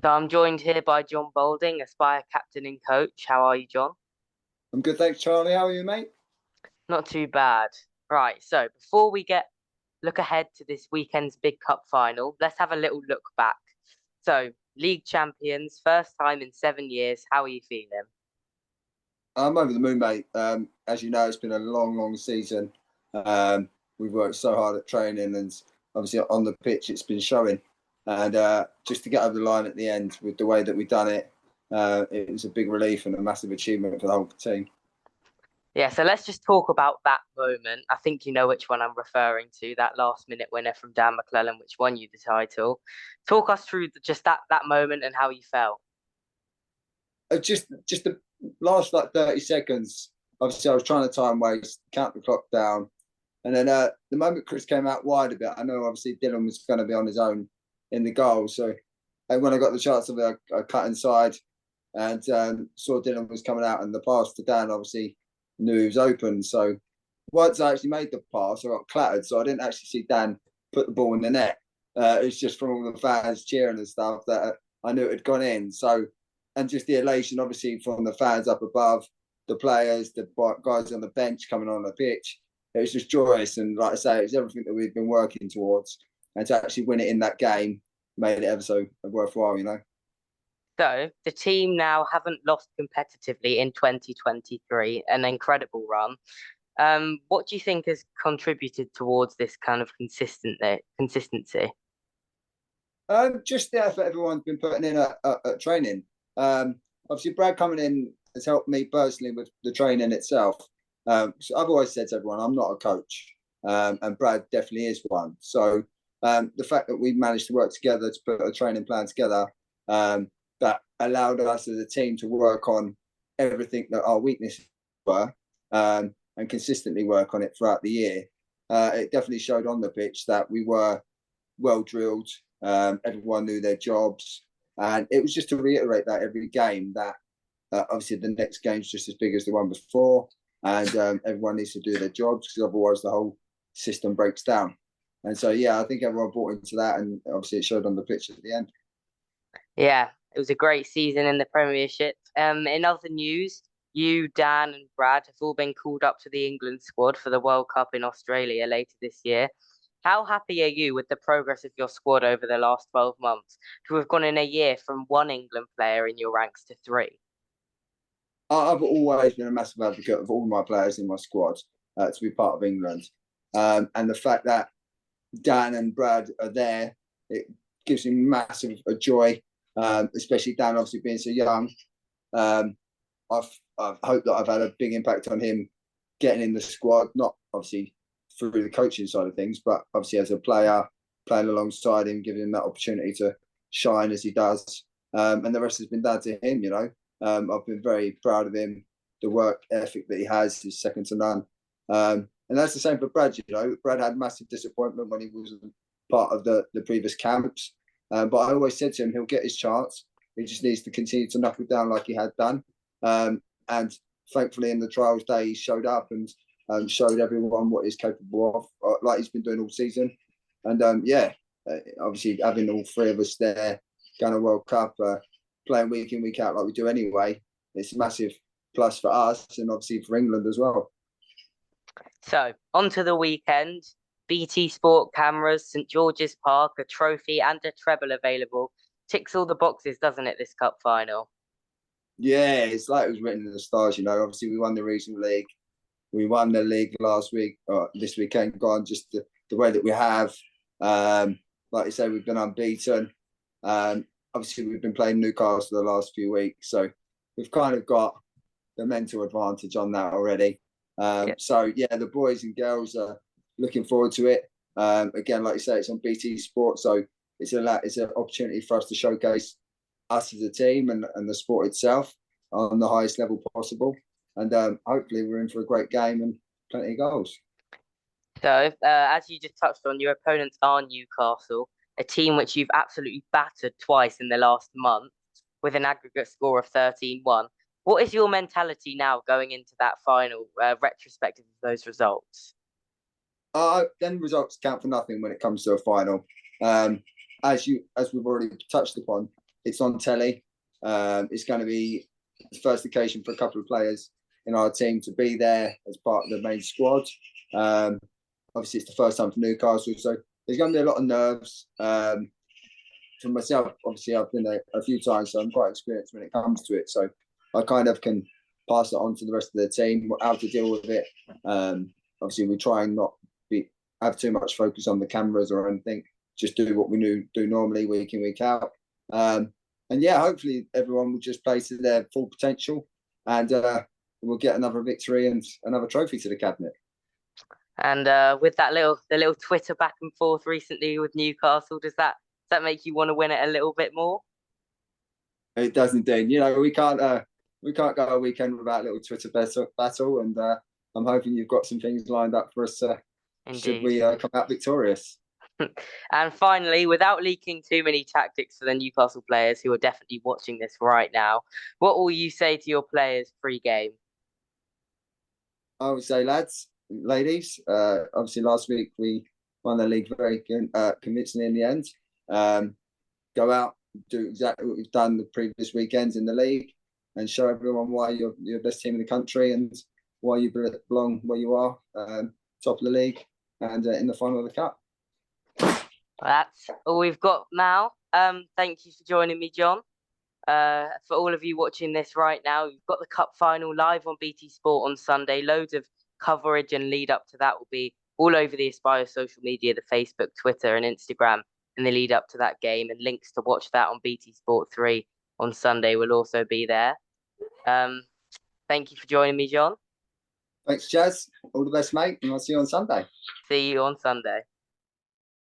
So I'm joined here by Jon Bolding, Aspire captain and coach. How are you, John? I'm good, thanks, Charlie. How are you, mate? Not too bad. Right, so before we get look ahead to this weekend's big cup final, let's have a little look back. So, league champions, first time in 7 years. How are you feeling? I'm over the moon, mate. As you know, it's been a long, long season. We've worked so hard at training, and obviously on the pitch, it's been showing. And just to get over the line at the end with the way that we've done it, it was a big relief and a massive achievement for the whole team. Yeah, so let's just talk about that moment. I think you know which one I'm referring to, that last minute winner from Jon Mclellan, which won you the title. Talk us through just that moment and how you felt. Just the last like 30 seconds. Obviously, I was trying to time waste, count the clock down, and then the moment Chris came out wide a bit, I know obviously Dylan was going to be on his own in the goal. So and when I got the chance of it, I cut inside and saw Dylan was coming out, and the pass to Dan obviously knew he was open. So once I actually made the pass, I got clattered. So I didn't actually see Dan put the ball in the net. It was just from all the fans cheering and stuff that I knew it had gone in. So, and just the elation, obviously, from the fans up above, the players, the guys on the bench coming on the pitch. It was just joyous. And like I say, it was everything that we've been working towards. And to actually win it in that game made it ever so worthwhile, you know. So the team now haven't lost competitively in 2023, an incredible run. What do you think has contributed towards this kind of consistency? Just the effort everyone's been putting in at training. Obviously, Brad coming in has helped me personally with the training itself. So I've always said to everyone, I'm not a coach, and Brad definitely is one. So the fact that we've managed to work together to put a training plan together that allowed us as a team to work on everything that our weaknesses were and consistently work on it throughout the year. It definitely showed on the pitch that we were well drilled. Everyone knew their jobs, and it was just to reiterate that every game that obviously the next game's just as big as the one before, and everyone needs to do their jobs because otherwise the whole system breaks down. And so, yeah, I think everyone bought into that, and obviously it showed on the pitch at the end. Yeah, it was a great season in the Premiership. In other news, you, Dan, and Brad have all been called up to the England squad for the World Cup in Australia later this year. How happy are you with the progress of your squad over the last 12 months to have gone in a year from one England player in your ranks to three? I've always been a massive advocate of all my players in my squad to be part of England, and the fact that Dan and Brad are there, it gives me massive joy, especially Dan obviously being so young. Um, I've hoped that I've had a big impact on him getting in the squad, not obviously through the coaching side of things, but obviously as a player, playing alongside him, giving him that opportunity to shine as he does. And the rest has been down to him, you know. I've been very proud of him, the work ethic that he has is second to none. And that's the same for Brad, you know. Brad had massive disappointment when he wasn't part of the previous camps. But I always said to him, he'll get his chance. He just needs to continue to knuckle down like he had done. And thankfully, in the trials day, he showed up and showed everyone what he's capable of, like he's been doing all season. And yeah, obviously having all three of us there, going to World Cup, playing week in, week out like we do anyway, it's a massive plus for us and obviously for England as well. So, on to the weekend. BT Sport cameras, St George's Park, a trophy and a treble available. Ticks all the boxes, doesn't it, this cup final? Yeah, it's like it was written in the stars, you know. Obviously, we won the regional league. We won the league last week, or this weekend gone, just the way that we have. Like you say, we've been unbeaten. Obviously, we've been playing Newcastle the last few weeks. So we've kind of got the mental advantage on that already. Yeah. So, yeah, the boys and girls are looking forward to it. Again, like you say, it's on BT Sport. So it's an opportunity for us to showcase us as a team and the sport itself on the highest level possible. And hopefully we're in for a great game and plenty of goals. So, as you just touched on, your opponents are Newcastle, a team which you've absolutely battered twice in the last month with an aggregate score of 13-1. What is your mentality now going into that final, retrospective of those results? Then results count for nothing when it comes to a final. As we've already touched upon, it's on telly. It's going to be the first occasion for a couple of players in our team to be there as part of the main squad. Obviously, it's the first time for Newcastle, so there's going to be a lot of nerves. For myself, obviously, I've been there a few times, so I'm quite experienced when it comes to it. So I kind of can pass it on to the rest of the team, how to deal with it. Obviously, we try and not have too much focus on the cameras or anything. Just do what we do normally, week in, week out. And yeah, hopefully everyone will just play to their full potential, and we'll get another victory and another trophy to the cabinet. And with the little Twitter back and forth recently with Newcastle, does that make you want to win it a little bit more? It does indeed. You know, we can't go a weekend without a little Twitter battle, and I'm hoping you've got some things lined up for us should we come out victorious. And finally, without leaking too many tactics for the Newcastle players who are definitely watching this right now, what will you say to your players pre-game? I would say, lads, ladies, obviously last week we won the league very convincingly in the end. Go out, do exactly what we've done the previous weekends in the league, and show everyone why you're the best team in the country and why you belong where you are, top of the league and in the final of the cup. That's all we've got now. Thank you for joining me, Jon. For all of you watching this right now, we've got the cup final live on BT Sport on Sunday. Loads of coverage and lead up to that will be all over the Aspire social media, the Facebook, Twitter and Instagram in the lead up to that game, and links to watch that on BT Sport 3 on Sunday will also be there. Thank you for joining me, Jon. Thanks, Jazz. All the best, mate, and I'll see you on Sunday. See you on Sunday.